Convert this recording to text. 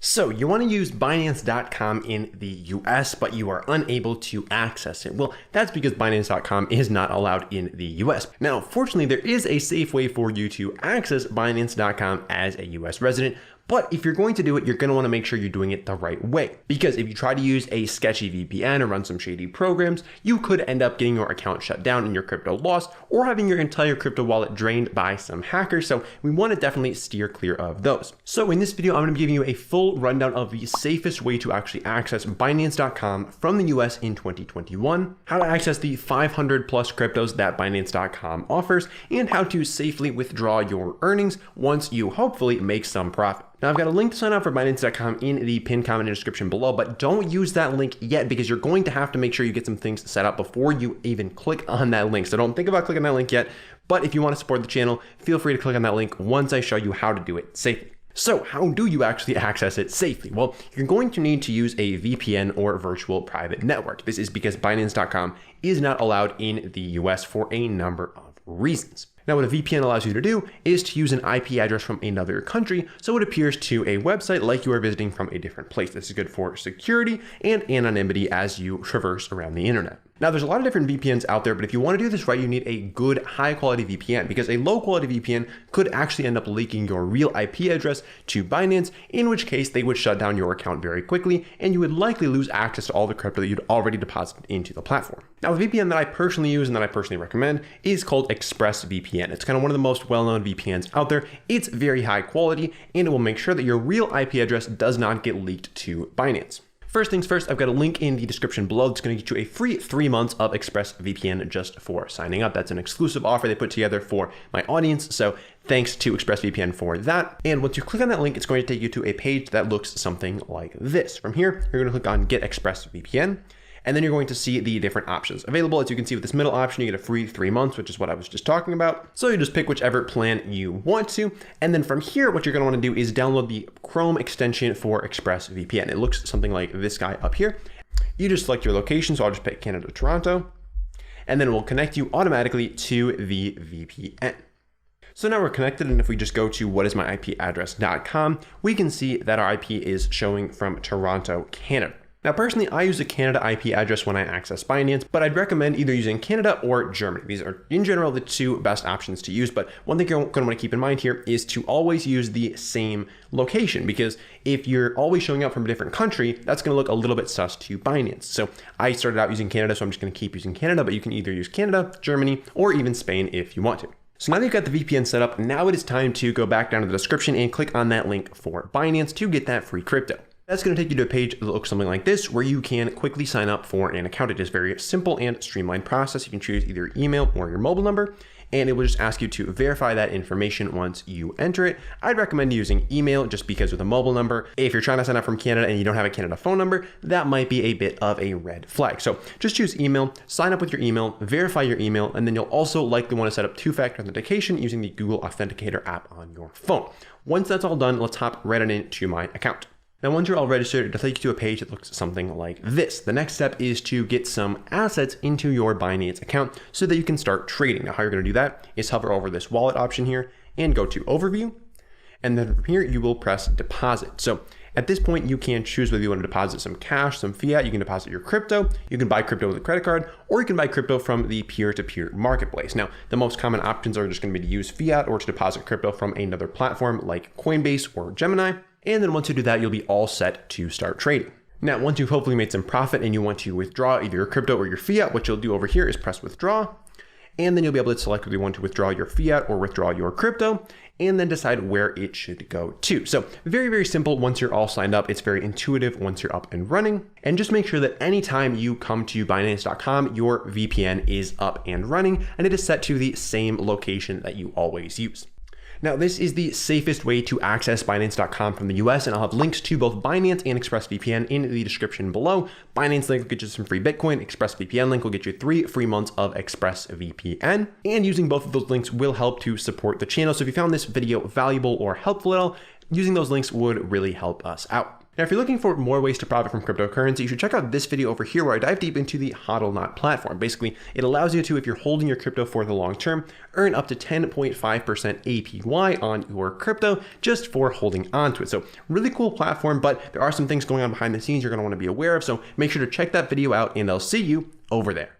So you want to use Binance.com in the US, but you are unable to access it. Well, that's because Binance.com is not allowed in the US. Now, fortunately, there is a safe way for you to access Binance.com as a US resident. But if you're going to do it, you're going to want to make sure you're doing it the right way. Because if you try to use a sketchy VPN or run some shady programs, you could end up getting your account shut down and your crypto lost, or having your entire crypto wallet drained by some hackers. So we want to definitely steer clear of those. So in this video, I'm going to be giving you a full rundown of the safest way to actually access Binance.com from the US in 2021, how to access the 500 plus cryptos that Binance.com offers, and how to safely withdraw your earnings once you hopefully make some profit. Now I've got a link to sign up for Binance.com in the pinned comment and description below, but don't use that link yet because you're going to have to make sure you get some things set up before you even click on that link. So don't think about clicking that link yet, but if you want to support the channel, feel free to click on that link once I show you how to do it safely. So how do you actually access it safely? Well, you're going to need to use a VPN or virtual private network. This is because Binance.com is not allowed in the US for a number of reasons. Now, what a VPN allows you to do is to use an IP address from another country, so it appears to a website like you are visiting from a different place. This is good for security and anonymity as you traverse around the internet. Now, there's a lot of different VPNs out there, but if you want to do this right, you need a good high-quality VPN, because a low-quality VPN could actually end up leaking your real IP address to Binance, in which case they would shut down your account very quickly, and you would likely lose access to all the crypto that you'd already deposited into the platform. Now, the VPN that I personally use and that I personally recommend is called ExpressVPN. It's kind of one of the most well-known VPNs out there. It's very high quality, and it will make sure that your real IP address does not get leaked to Binance. First things first, I've got a link in the description below that's going to get you a free 3 months of ExpressVPN just for signing up. That's an exclusive offer they put together for my audience. So thanks to ExpressVPN for that. And once you click on that link, it's going to take you to a page that looks something like this. From here, you're going to click on Get ExpressVPN. And then you're going to see the different options available. As you can see with this middle option, you get a free 3 months, which is what I was just talking about. So you just pick whichever plan you want to. And then from here, what you're going to want to do is download the Chrome extension for ExpressVPN. It looks something like this guy up here. You just select your location. So I'll just pick Canada, Toronto, and then it will connect you automatically to the VPN. So now we're connected, and if we just go to whatismyipaddress.com, we can see that our IP is showing from Toronto, Canada. Now, personally, I use a Canada IP address when I access Binance, but I'd recommend either using Canada or Germany. These are, in general, the two best options to use, but one thing you're going to want to keep in mind here is to always use the same location, because if you're always showing up from a different country, that's going to look a little bit sus to Binance. So I started out using Canada, so I'm just going to keep using Canada, but you can either use Canada, Germany, or even Spain if you want to. So now that you've got the VPN set up, now it is time to go back down to the description and click on that link for Binance to get that free crypto. That's going to take you to a page that looks something like this, where you can quickly sign up for an account. It is a very simple and streamlined process. You can choose either email or your mobile number, and it will just ask you to verify that information once you enter it. I'd recommend using email just because with a mobile number, if you're trying to sign up from Canada and you don't have a Canada phone number, that might be a bit of a red flag. So just choose email, sign up with your email, verify your email, and then you'll also likely want to set up two-factor authentication using the Google Authenticator app on your phone. Once that's all done, let's hop right on into my account. Now, once you're all registered, it'll take you to a page that looks something like this. The next step is to get some assets into your Binance account so that you can start trading. Now, how you're going to do that is hover over this wallet option here and go to Overview. And then from here, you will press Deposit. So at this point, you can choose whether you want to deposit some cash, some fiat. You can deposit your crypto. You can buy crypto with a credit card, or you can buy crypto from the peer-to-peer marketplace. Now, the most common options are just going to be to use fiat or to deposit crypto from another platform like Coinbase or Gemini. And then once you do that, you'll be all set to start trading. Now, once you've hopefully made some profit and you want to withdraw either your crypto or your fiat, what you'll do over here is press withdraw. And then you'll be able to select whether you want to withdraw your fiat or withdraw your crypto, and then decide where it should go to. So very, very simple once you're all signed up. It's very intuitive once you're up and running. And just make sure that anytime you come to Binance.com, your VPN is up and running, and it is set to the same location that you always use. Now, this is the safest way to access Binance.com from the US, and I'll have links to both Binance and ExpressVPN in the description below. Binance link will get you some free Bitcoin. ExpressVPN link will get you 3 free months of ExpressVPN. And using both of those links will help to support the channel. So if you found this video valuable or helpful at all, using those links would really help us out. Now, if you're looking for more ways to profit from cryptocurrency, you should check out this video over here where I dive deep into the HODL platform. Basically, it allows you to, if you're holding your crypto for the long term, earn up to 10.5% APY on your crypto just for holding onto it. So really cool platform, but there are some things going on behind the scenes you're going to want to be aware of. So make sure to check that video out and I'll see you over there.